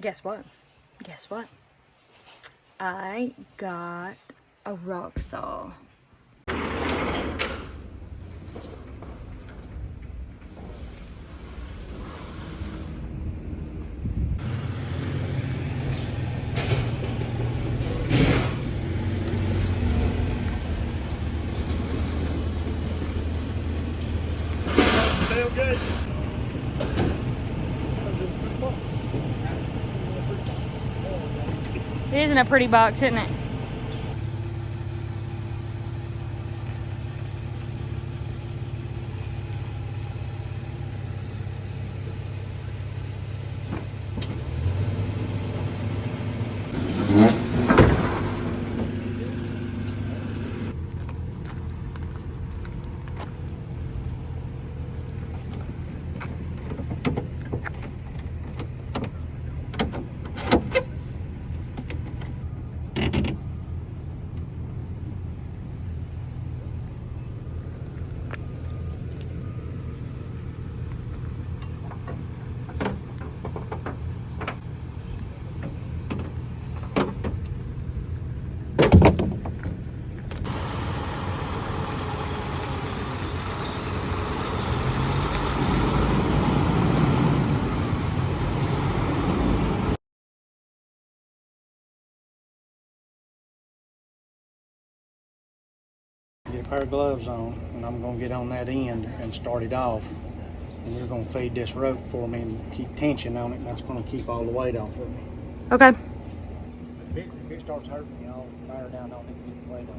guess what? Guess what? I got a rock saw. Feel good. It isn't a pretty box, isn't it? Get a pair of gloves on, and I'm gonna get on that end and start it off. And you're gonna feed this rope for me and keep tension on it, and that's gonna keep all the weight off of me. Okay. If it starts hurting me, I'll fire down on it and get the weight off.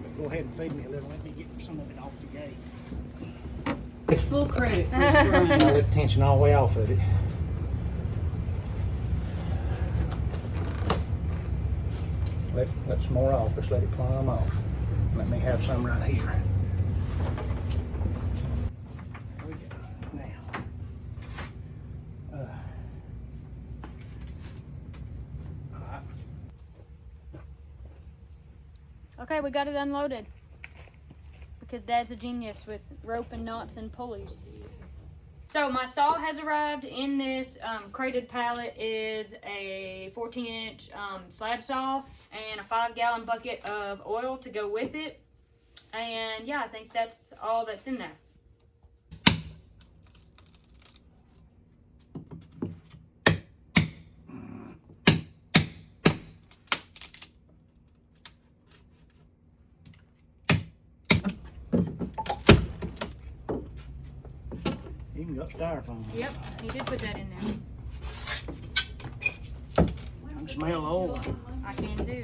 But go ahead and feed me a little. Let me get some of it off the gate. It's full credit. I'll let the tension all the way off of it. Let some more off. Just let it climb off. Let me have some right here. There we go. Now. All right. Okay, we got it unloaded. Because Dad's a genius with rope and knots and pulleys. So my saw has arrived. In this crated pallet is a 14-inch slab saw and a 5-gallon bucket of oil to go with it. And yeah, I think that's all that's in there. Even got styrofoam. Yep, he did put that in there. I can smell oil. I can do.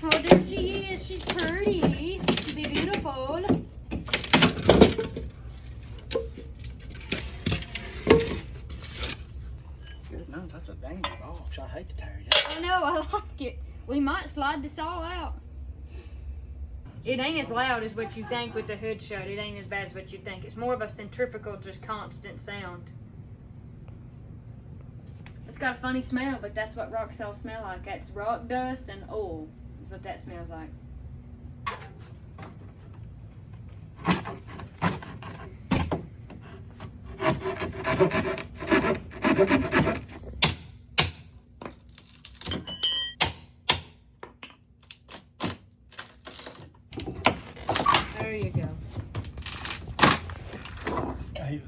Oh, there she is. She's pretty. She'll be beautiful. Good, no, that's a dangerous box. I hate to tear it up. I know, I like it. We might slide the saw out. It ain't as loud as what you think with the hood shut. It ain't as bad as what you think. It's more of a centrifugal, just constant sound. It's got a funny smell, but that's what rock saws smell like. That's rock dust and oil. That's what that smells like. There you go.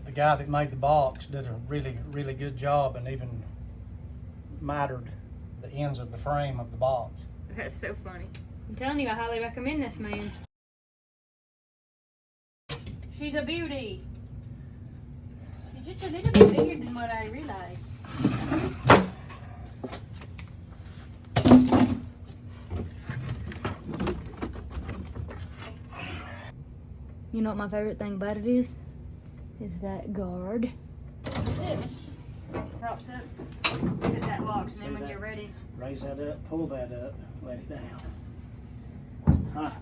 The guy that made the box did a really good job, and even mitered the ends of the frame of the box. That's so funny. I'm telling you, I highly recommend this, man. She's a beauty. She's just a little bit bigger than what I realized. You know what my favorite thing about it is? Is that guard. That's it. Props up. Because that locks, and then when you're ready. Raise that up, pull that up, let it down. All right,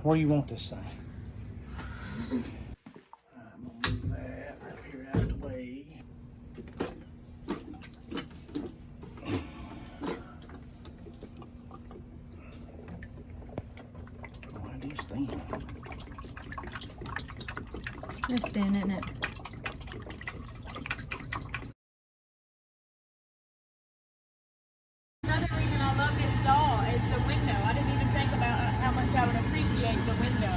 where do you want this thing? I'm gonna move that up here out of the way. stand. It's thin, isn't it? Another reason I love this saw is the window. I didn't even think about how much I would appreciate the window.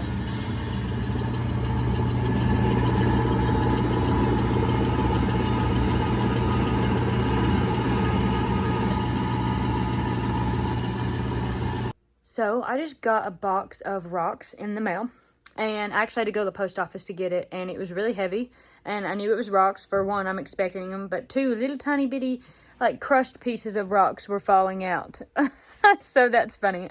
So I just got a box of rocks in the mail, and I actually had to go to the post office to get it, and it was really heavy, and I knew it was rocks. For one, I'm expecting them, but two, little tiny bitty, like, crushed pieces of rocks were falling out. So that's funny.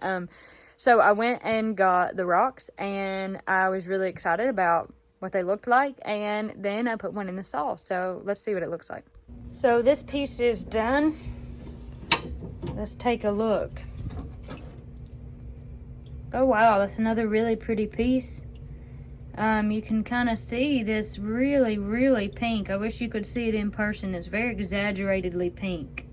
So I went and got the rocks, and I was really excited about what they looked like, and then I put one in the saw. So let's see what it looks like. So this piece is done. Let's take a look. Oh wow, that's another really pretty piece. You can kind of see this really, really pink. I wish you could see it in person. It's very exaggeratedly pink.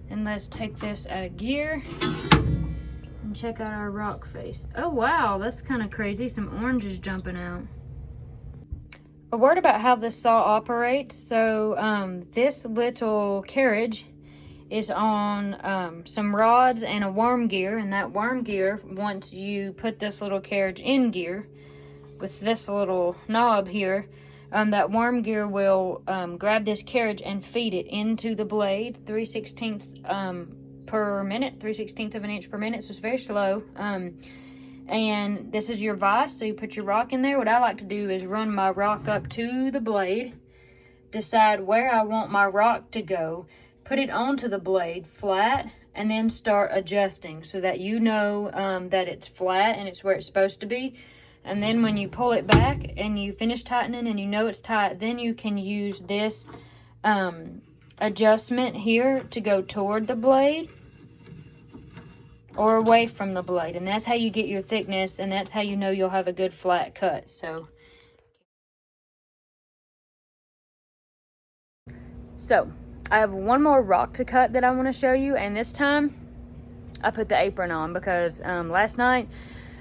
And let's take this out of gear and check out our rock face. Oh wow, that's kind of crazy. Some oranges jumping out. A word about how this saw operates. So this little carriage is on some rods and a worm gear, and that worm gear, once you put this little carriage in gear with this little knob here, that worm gear will grab this carriage and feed it into the blade 3/16 per minute, 3/16 of an inch per minute, so it's very slow. And this is your vise, so you put your rock in there. What I like to do is run my rock up to the blade, decide where I want my rock to go, put it onto the blade flat, and then start adjusting so that you know that it's flat and it's where it's supposed to be. And then when you pull it back and you finish tightening and you know it's tight, then you can use this adjustment here to go toward the blade or away from the blade. And that's how you get your thickness, and that's how you know you'll have a good flat cut. So I have one more rock to cut that I want to show you, and this time I put the apron on because last night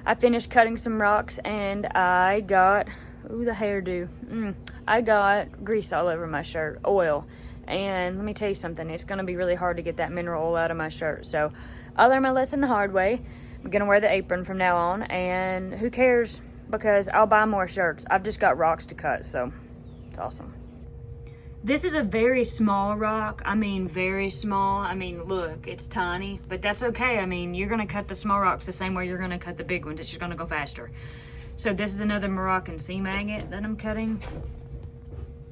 I finished cutting some rocks and I got, ooh, the hairdo. I got grease all over my shirt, oil. And let me tell you something, it's going to be really hard to get that mineral oil out of my shirt. So I learned my lesson the hard way. I'm going to wear the apron from now on, and who cares, because I'll buy more shirts. I've just got rocks to cut, so it's awesome. This is a very small rock. I mean, very small. I mean, look, it's tiny, but that's okay. I mean, you're gonna cut the small rocks the same way you're gonna cut the big ones. It's just gonna go faster. So this is another Moroccan Seam Agate that I'm cutting.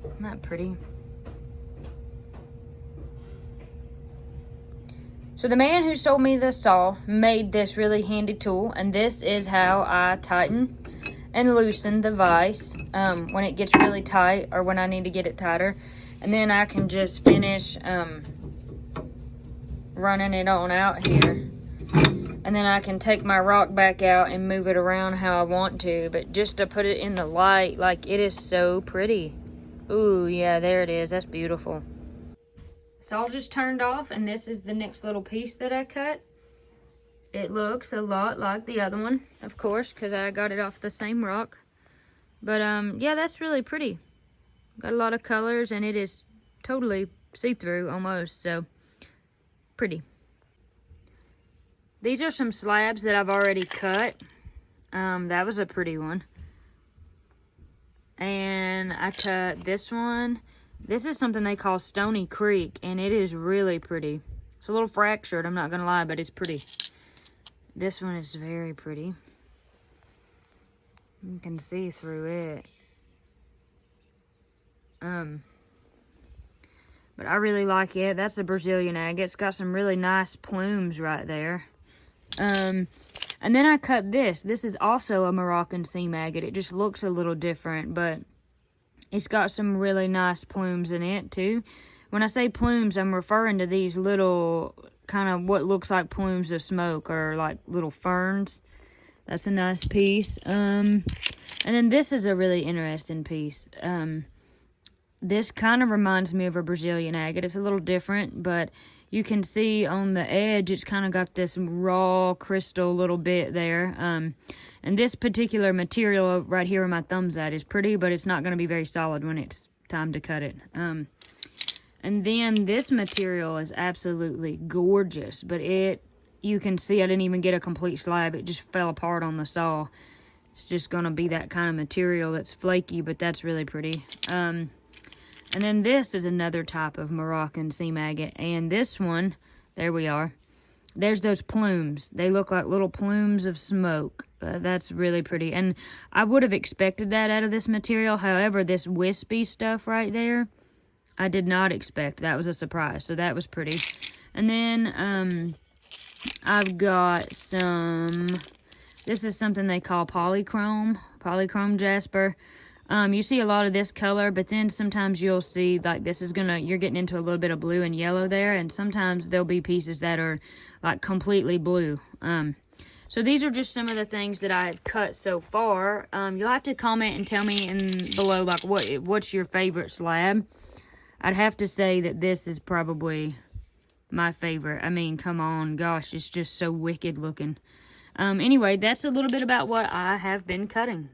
Isn't that pretty? So the man who sold me the saw made this really handy tool, and this is how I tighten and loosen the vise when it gets really tight or when I need to get it tighter. And then I can just finish running it on out here. And then I can take my rock back out and move it around how I want to. But just to put it in the light, like, it is so pretty. Ooh, yeah, there it is. That's beautiful. So I'll just turned off, and this is the next little piece that I cut. It looks a lot like the other one, of course, because I got it off the same rock. But yeah, that's really pretty. Got a lot of colors, and it is totally see-through almost, so pretty. These are some slabs that I've already cut. That was a pretty one. And I cut this one. This is something they call Stony Creek, and it is really pretty. It's a little fractured, I'm not gonna lie, but it's pretty. This one is very pretty. You can see through it. But I really like it. That's a Brazilian agate. It's got some really nice plumes right there. And then I cut this. This is also a Moroccan Seam Agate. It just looks a little different, but it's got some really nice plumes in it too. When I say plumes, I'm referring to these little kind of what looks like plumes of smoke, or like little ferns. That's a nice piece. And then this is a really interesting piece. This kind of reminds me of a Brazilian agate. It's a little different, but You can see on the edge, it's kind of got this raw crystal little bit there. And this particular material right here where my thumb's at is pretty, but it's not going to be very solid when it's time to cut it. And then this material is absolutely gorgeous, but you can see I didn't even get a complete slab. It just fell apart on the saw. It's just going to be that kind of material that's flaky, but that's really pretty. And then this is another type of Moroccan Seam Agate. And this one, there we are. There's those plumes. They look like little plumes of smoke. That's really pretty. And I would have expected that out of this material. However, this wispy stuff right there, I did not expect. That was a surprise. So that was pretty. And then I've got some, this is something they call polychrome jasper. You see a lot of this color, but then sometimes you'll see like this is you're getting into a little bit of blue and yellow there, and sometimes there'll be pieces that are like completely blue. So these are just some of the things that I've cut so far. You'll have to comment and tell me below like what's your favorite slab. I'd have to say that this is probably my favorite. I mean, come on, gosh, it's just so wicked looking. Anyway, that's a little bit about what I have been cutting.